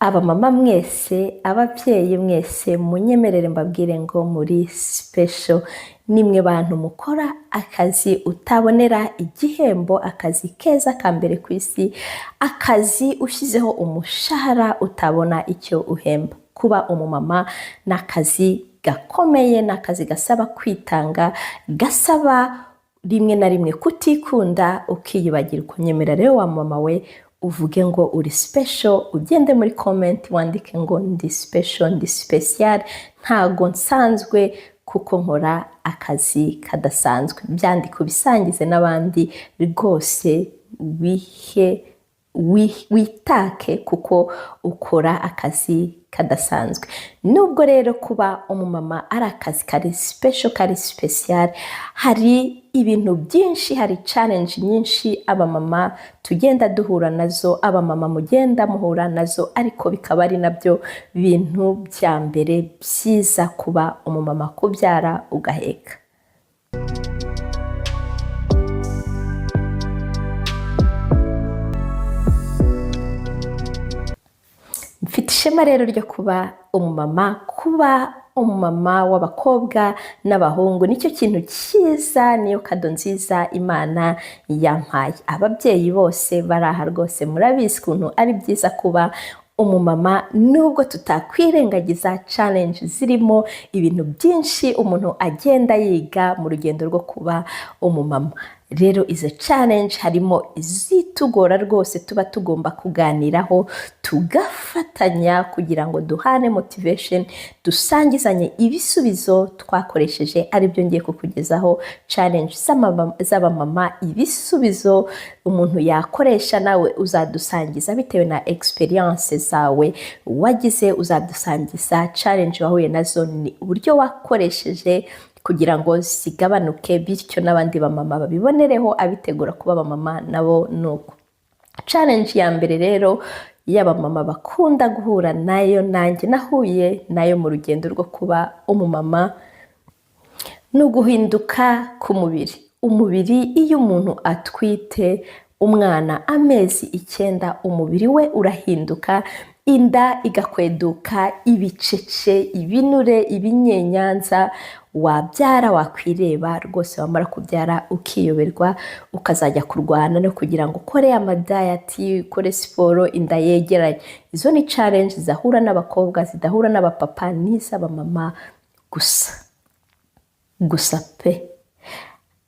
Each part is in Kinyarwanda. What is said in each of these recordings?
Abamama mwese, ababyeyi mwese, munyemerere mbabwire ngo muri special, nimwe bantu mukora akazi utabonera igihembo, akazi keza ka mbere ku isi, akazi ushyizeho umushahara utabona icyo uhemba. Kuba umumama ni akazi gakomeye, ni akazi gasaba kwitanga, gasaba rimwe na rimwe kutikunda ukiyibagirwa. Nyemera rero wa mama we uvuge ngo uri special, ugende muri comment wandike ngo ndi special, ndi special, ntago nsanzwe kuko nkora akazi kadasanzwe. Byandike ubisangize n'abandi rwose, witake kuko ukora akazi kadasanzwe. Nubwo rero kuba umumama ari akazi kari special, kari special, hari ibintu byinshi, hari challenge nyinshi abamama tugenda duhura nazo, abamama mugenda muhura nazo, ariko bikaba ari nabyo bintu bya mbere byiza kuba umumama, kubyara ugaheka. Mfite ishema rero ryo kuba umumama w'abakobwa n'abahungu. Nicyo kintu cyiza, niyo kado nziza Imana yampaye. Ababyeyi bose baraha rwose murabizi ukuntu ari byiza kuba umumama, nubwo tutakwirengagiza challenge zirimo ibintu byinshi umuntu agenda yiga mu rugendo rwo kuba umumama. Rero izo challenge harimo izitugora rwose, tuba tugomba kuganiraho, tugafatanya kugira ngo duhane motivation, dusangizanye ibisubizo twakoresheje. Aribyo ngiye kukugezaho, challenge z'abamama, ibisubizo umuntu yakoresha, nawe uzadusangiza bitewe na experience zawe wagize, uzadusangiza challenge wahuye nazo, ni uburyo wakoresheje kugira ngo zigabanuke, bityo n'abandi bamama babibonereho abitegura kuba abamama nabo nuko. Challenge ya mbere rero y'abamama bakunda guhura nayo, nanjye nahuye nayo mu rugendo rwo kuba umumama, ni uguhinduka k'umubiri. Umubiri iyo umuntu atwite umwana amezi 9, umubiri we urahinduka, inda igakweduka, ibicece, ibinure, ibinyenyanza, wabyara wakwireba rwose, wamara kubyara ukiyoberwa, ukazajya kurwana no kugira ngo ukore amadayati, ukore siporo, inda yegeranye. Izo ni challenge zahura n'abakobwa, zidahura n'abapapa, n'iz'abamama gusa pe.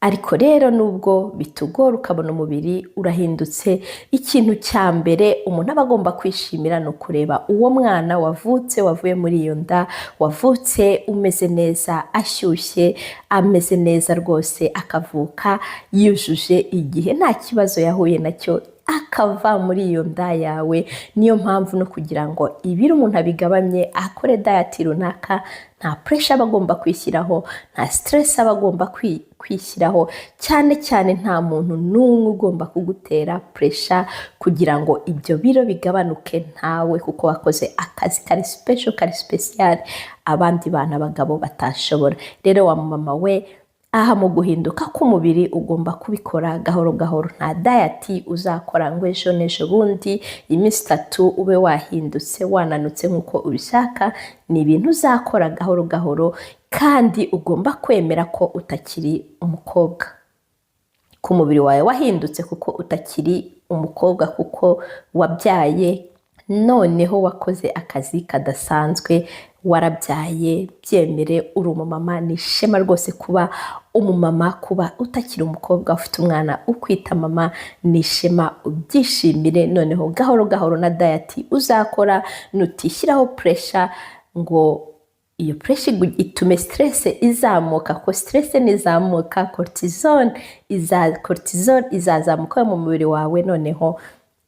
Ariko rero nubwo bitugora ukabona umubiri urahindutse, ikintu cya mbere umuntu aba agomba kwishimira ni ukureba uwo mwana wavutse, wavuye muri iyo nda, wavutse umeze neza, ashyushye, ameze neza rwose, akavuka yujuje igihe, nta kibazo yahuye nacyo, akava muri iyo nda yawe. Niyo mpamvu no kugira ngo ibiro umuntu abigabanye, akore diet runaka, nta pressure aba agomba kwishyiraho, nta stress aba agomba kwishyiraho, cyane cyane nta muntu n'umwe ugomba kugutera pressure kugira ngo ibyo biro bigabanuke ntawe, kuko wakoze akazi kari special, kari special, abandi bana abagabo batashobora. Rero wa mama we, aha mu guhinduka k'umubiri ugomba kubikora gahoro gahoro. Nta diet uzakora ngo ejo n'ejo bundi iminsi 3 ube wahindutse, wananutse nk'uko ubishaka. Ni ibintu uzakora gahoro gahoro, kandi ugomba kwemera ko utakiri umukobwa, ku mubiri wawe wahindutse, kuko utakiri umukobwa, kuko wabyaye, noneho wakoze akazi kadasanzwe, warabyaye. Byemere uri umumama, ni ishema rwose kuba umumama, kuba utakiri umukobwa ufite umwana ukwita mama, ni ishema, ubyishimire. Noneho gahoro gahoro na diet uzakora, nutishyiraho pressure ngo iyo pressure itume stress izamuka, ko stress nizamuka cortisol izazamuka mu mubiri wawe, noneho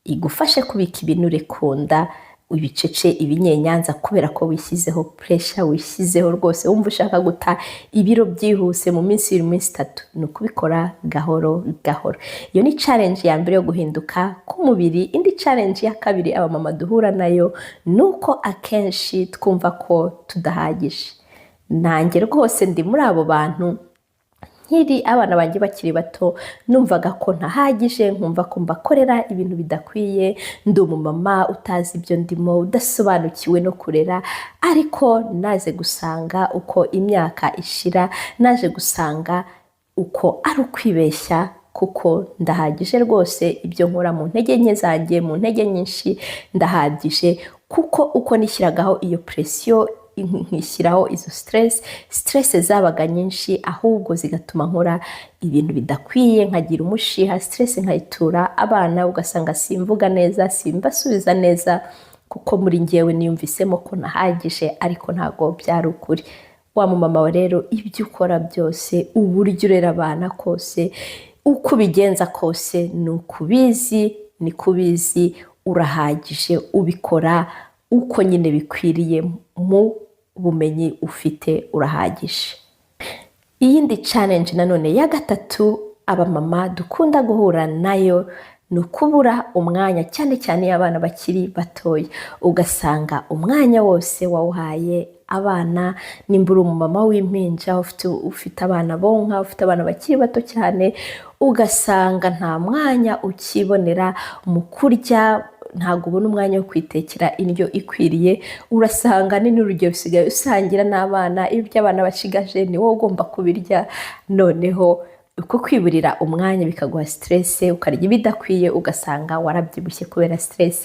igufashe kubika ibinure kunda, ibicece, ibinyenyanza, kubera ko wishyizeho pressure, wishyizeho rwose wumva ushaka guta ibiro byihuse mu minsi 3. Ni ukubikora gahoro gahoro. Iyo ni challenge ya mbere yo guhinduka k'umubiri. Indi challenge ya kabiri abamama duhura nayo, nuko akenshi twumva ko tudahagije. Nanjye rwose ndi muri abo bantu nkiri abana banjye bakiri bato numvaga ko ntahagije, nkumva ko mbakorera ibintu bidakwiye, ndi umumama utazi ibyo ndimo, udasobanukiwe no kurera. Ariko naje gusanga uko imyaka ishira, naje gusanga uko ari ukwibeshya, kuko ndahagije rwose. Ibyo nkora mu ntege nke zanjye, mu ntege nyinshi ndahagije, kuko uko nishyiragaho iyo presiyo, nkishyiraho izo stress zabaga nyinshi, ahubwo zigatuma nkora ibintu bidakwiye, nkagira umushiha, stress nkayitura abana, ugasanga simvuga neza, simbasubiza neza, kuko muri njyewe niyumvisemo ko nahagije, ariko ntago byari ukuri. Wa mumama wa rero, ibyo ukora byose, uburyo urera abana kose, uko ubigenza kose, ni ukubizi, ni kubizi, urahagije, ubikora uko nyine bikwiriye, mu bumenyi ufite urahagije. Iyindi challenge nanone ya gatatu abamama dukunda guhura nayo ni ukubura umwanya, cyane cyane abana bakiri batoya. Ugasanga umwanya wose wawuhaye abana, nimba uri umumama w'impinja ufite abana bonka, ufite abana bakiri bato cyane, ugasanga nta mwanya ukibonera mu kurya, ntabwo ubona umwanya wo kwitekera indyo ikwiriye. Urasanga ni n'urugero usigaye usangira n'abana, ibyo abana bashigaje ni wowe ugomba kubirya. Noneho uko kwiburira umwanya bikaguha stress, ukarya ibidakwiye, ugasanga warabyibushye kubera stress,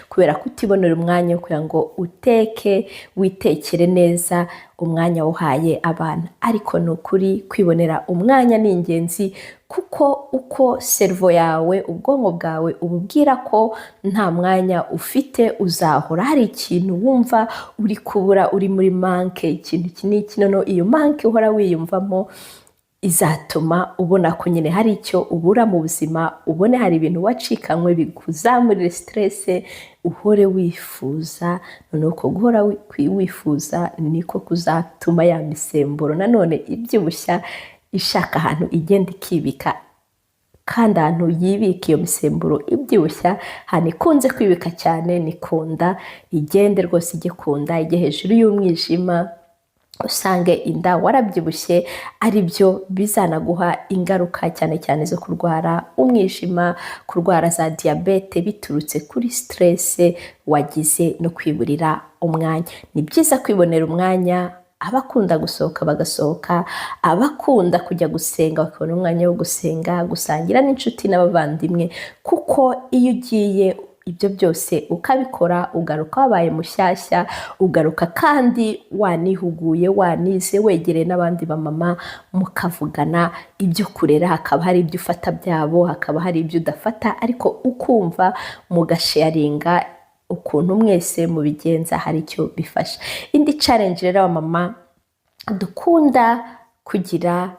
kubera kutibonera umwanya kugira ngo uteke, witekere neza, umwanya uhaye abana. Ariko ni ukuri kwibonera umwanya ni ingenzi, kuko uko servo yawe, ubwonko bwawe ububwira ko nta mwanya ufite, uzahora hari ikintu wumva uri kubura, uri muri manke, ikintu kiniki. Noneho iyo manke uhora wiyumvamo izatuma ubona ko nyine hari icyo ubura mu buzima, ubone hari ibintu wacikanywe bikuzamurira stress, uhore wifuza. Noneho uko guhora wifuza niko kuzatuma ya misemburo nanone ibyibushya, ishaka ahantu igenda ikibika, kandi ahantu yibika iyo misemburo ibyibushya, ahantu ikunze kwibika cyane ni kunda. Igende rwose ijye kunda, ijye hejuru y'umwijima, usange inda warabyibushye, ari byo bizanaguha ingaruka cyane cyane zo kurwara umwijima, kurwara za diabete biturutse kuri stress wagize no kwiburira umwanya. Ni byiza kwibonera umwanya, abakunda gusohoka bagasohoka, abakunda kujya gusenga bakabona umwanya wo gusenga, gusangira n'inshuti n'abavandimwe, kuko iyo ugiye ibyo byose ukabikora, ugaruka wabaye mushyashya, ugaruka kandi wanihuguye, wanize, wegereye n'abandi bamama, mukavugana ibyo kurera. Hakaba hari ibyo ufata byabo, hakaba hari ibyo udafata, ariko ukumva mugasharinga ukuntu mwese mubigenza, hari icyo bifasha. Indi challenge rero abamama dukunda kugira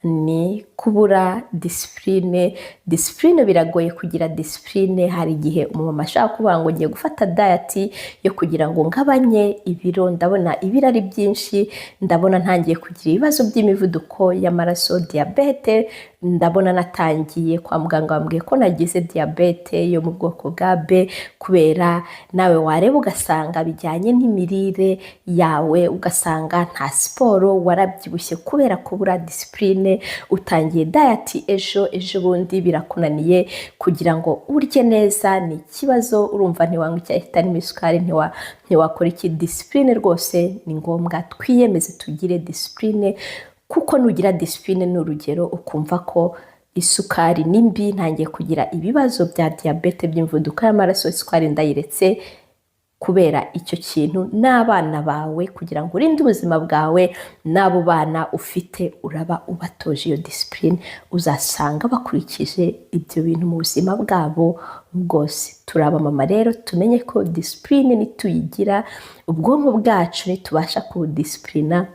ni kubura discipline. Discipline, biragoye kugira discipline. Hari igihe umumama ashaka kuvuga ngo ngiye gufata diet yo kugira ngo ngabanye ibiro, ndabona ibiro ari byinshi, ndabona ntangiye kugira ibibazo by'imivuduko y'amaraso, diabete, ndabona natangiye kwa muganga bambwiye ko nagize diabete yo mu bwoko bwa B. Kubera nawe wareba ugasanga bijyanye n'imirire yawe, ugasanga nta siporo, warabyibushye kubera kubura discipline, utangiye diet ejo bundi birakunaniye kugira ngo urye neza, ni ikibazo. Urumva ntiwanywa icyayi kitarimo isukari, ntiwakora iki. Discipline rwose ni ngombwa, twiyemeze tugire discipline, kuko nugira discipline n'urugero ukumva ko isukari ni mbi, ntangiye kugira ibibazo bya diabete by'imvuduko y'amaraso, isukari ndayiretse, kubera icyo kintu. N'abana bawe, kugira ngo urinde ubuzima bwawe n'abo bana ufite, uraba ubatoje iyo discipline, uzasanga bakurikije ibyo bintu mu buzima bwabo bwose. Turaba mama rero tumenye ko discipline nituyigira, ubwonko bwacu nitubasha kubudisciplina,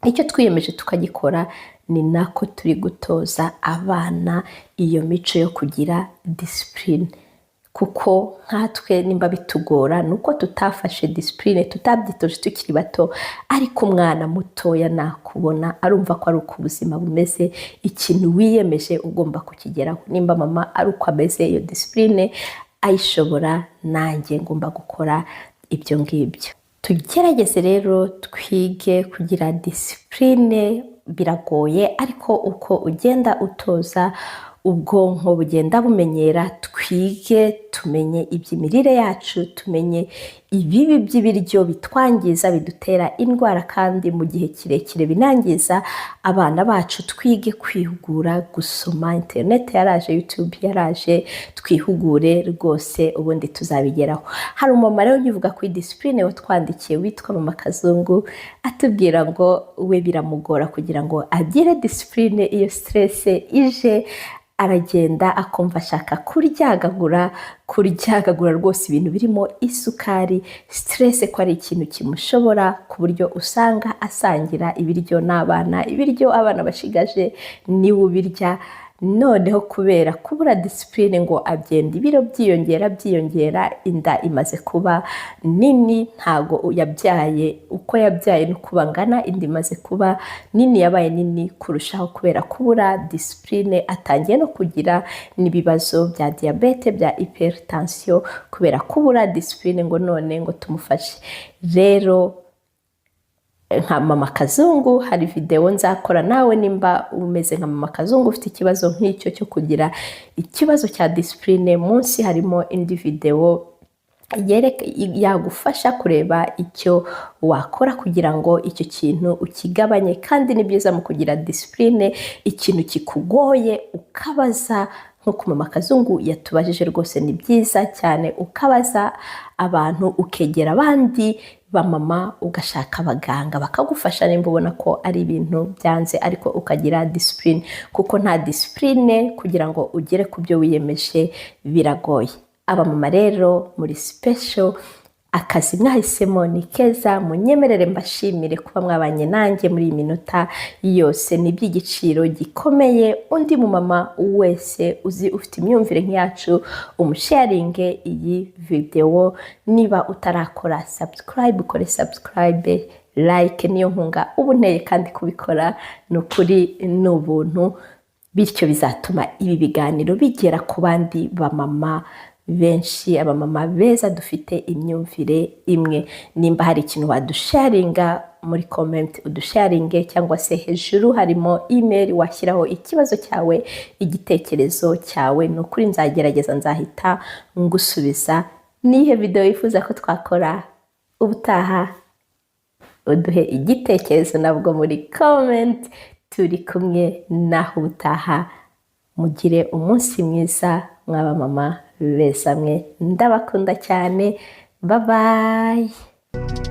icyo twiyemeje tukagikora, ni nako turi gutoza abana iyo mico yo kugira discipline. Kuko nkatwe nimba bitugora nuko tutafashe discipline, tutabyitoje tukiri bato, ariko umwana mutoya nakubona arumva ko ari uko ubuzima bumeze, ikintu wiyemeje ugomba kukigeraho. Nimba mama ari uko ameze, iyo discipline ayishobora, nanjye ngomba gukora ibyo ngibyo. Tugerageze rero twige kugira discipline biragoye, ariko uko ugenda utoza ubwonko bugenda bumenyera, twige tumenye iby'imirire yacu, tumenye ibibi by'ibiryo bitwangiza bidutera indwara kandi mu gihe kirekire binangiza abana bacu. Twige kwihugura, gusoma, interineti yaraje, YouTube yaraje, twihugure rwose ubundi tuzabigeraho. Hari umumaro rero ukivuga kuri disipurine watwandikiye witwa Mama Kazungu, atubwira ngo we biramugora kugira ngo agire disipurine, iyo stress ije aragenda akumva ashaka kuryagagura rwose ibintu birimo isukari. Stress ko ari ikintu kimushobora, ku buryo usanga asangira ibiryo n'abana, ibiryo abana bashigaje niwe ubirya. Noneho kubera kubura disipurine ngo agenda ibiro byiyongera, inda imaze kuba nini, ntago yabyaye uko yabyaye no kuba ngana, inda imaze kuba nini, yabaye nini kurushaho kubera kubura disipurine. Atangiye no kugira n'ibibazo bya diyabete, bya hypertension kubera kubura disipurine. Ngo none ngo tumufashe rero nka Mama Kazungu, hari video nzakora nawe nimba umeze nka Mama Kazungu ufite ikibazo nk'icyo cyo kugira ikibazo cya disipurine. Munsi harimo indi video yagufasha kureba icyo wakora kugira ngo icyo kintu ukigabanye. Kandi ni byiza mu kugira disipurine, ikintu kikugoye ukabaza, nk'uko Mama Kazungu yatubajije, rwose ni byiza cyane ukabaza abantu, ukegera abandi bamama, ugashaka abaganga bakagufasha nimba ubona ko ari ibintu byanze, ariko ukagira disipurine, kuko nta disipurine kugira ngo ugere ku byo wiyemeje biragoye. Abamama rero muri special, akazi mwahisemo ni keza. Munyemerere mbashimire kuba mwabanye nanjye muri iyi minota yose, ni iby'igiciro gikomeye. Undi mumama wese uzi ufite imyumvire nk'iyacu, umusharinge iyi video. Niba utarakora subscribe, ukore subscribe, like niyo nkunga ubuneye, kandi kubikora ni ukuri ni ubuntu, bityo bizatuma ibi biganiro bigera ku bandi bamama benshi, abamama beza dufite imyumvire imwe. Nimba hari ikintu wadusharinga muri comment, udusharinge, cyangwa se hejuru harimo email washyiraho ikibazo cyawe, igitekerezo cyawe. Ni ukuri nzagerageza, nzahita ngusubiza. Nihe video wifuza ko twakora ubutaha, uduhe igitekerezo nabwo muri comment. Turi kumwe naho ubutaha. Mugire umunsi mwiza mwaba mama beza mwe, ndabakunda cyane. Bye bye.